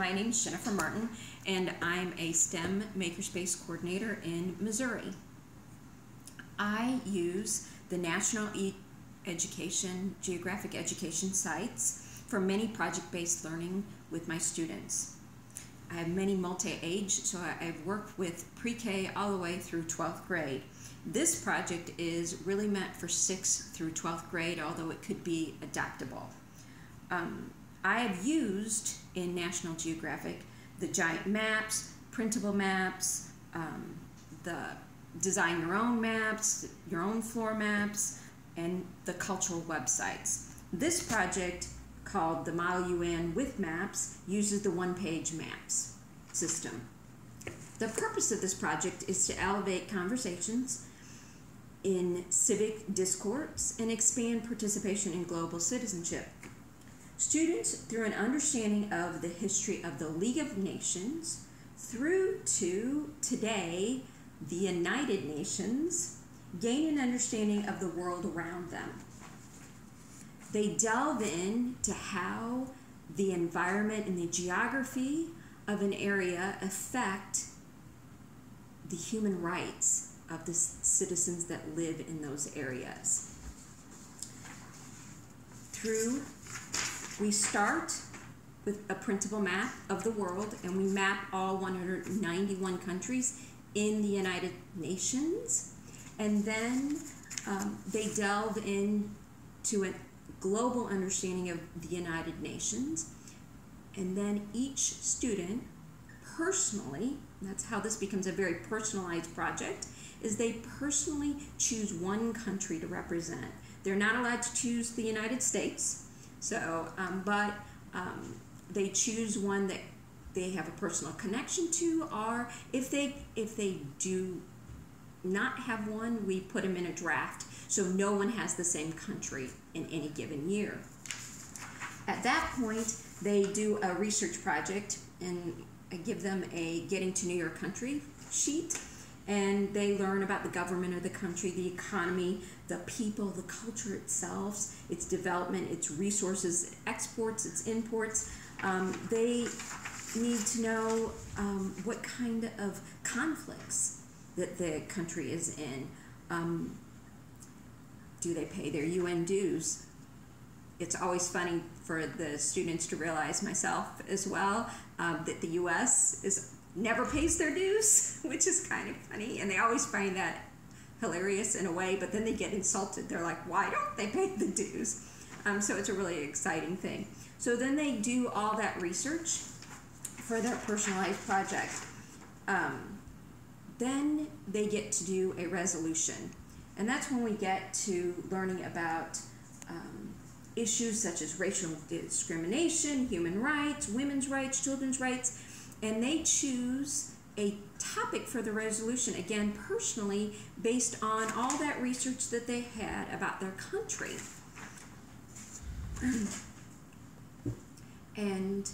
My name is Jennifer Martin, and I'm a STEM Makerspace Coordinator in Missouri. I use the National Geographic Education sites for many project-based learning with my students. I have many multi-age, so I've worked with pre-K all the way through 12th grade. This project is really meant for 6th through 12th grade, although it could be adaptable. I have used in National Geographic the giant maps, printable maps, the design your own maps, your own floor maps, and the cultural websites. This project, called the Model UN with Maps, uses the one-page maps system. The purpose of this project is to elevate conversations in civic discourse and expand participation in global citizenship. Students, through an understanding of the history of the League of Nations through to today, the United Nations, gain an understanding of the world around them. They delve into how the environment and the geography of an area affect the human rights of the citizens that live in those areas. We start with a printable map of the world, and we map all 191 countries in the United Nations, and then they delve into a global understanding of the United Nations, and then each student personally, that's how this becomes a very personalized project, is they personally choose one country to represent. They're not allowed to choose the United States, but they choose one that they have a personal connection to, or if they do not have one, we put them in a draft so no one has the same country in any given year. At that point, they do a research project, and I give them a Getting to Know Your Country sheet, and they learn about the government of the country, the economy, the people, the culture itself, its development, its resources, exports, its imports. They need to know what kind of conflicts that the country is in. Do they pay their UN dues? It's always funny for the students to realize, myself as well, that the US never pays their dues, which is kind of funny, and they always find that hilarious in a way, but then they get insulted. They're like, why don't they pay the dues? So it's a really exciting thing. So then they do all that research for their personalized project. Then they get to do a resolution, and that's when we get to learning about issues such as racial discrimination, human rights, women's rights, children's rights, and they choose a topic for the resolution, again, personally, based on all that research that they had about their country. And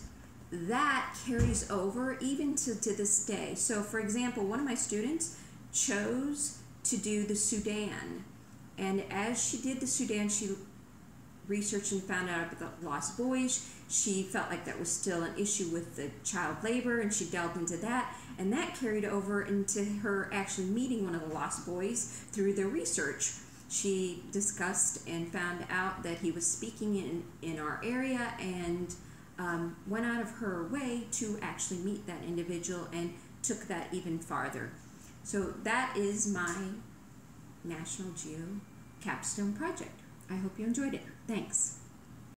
that carries over even to this day. So, for example, one of my students chose to do the Sudan, and as she did the Sudan, she researched and found out about the lost boys. She felt like that was still an issue with the child labor, and she delved into that, and that carried over into her actually meeting one of the lost boys through their research. She discussed and found out that he was speaking in our area, and went out of her way to actually meet that individual and took that even farther. So that is my National Geo capstone project. I hope you enjoyed it. Thanks.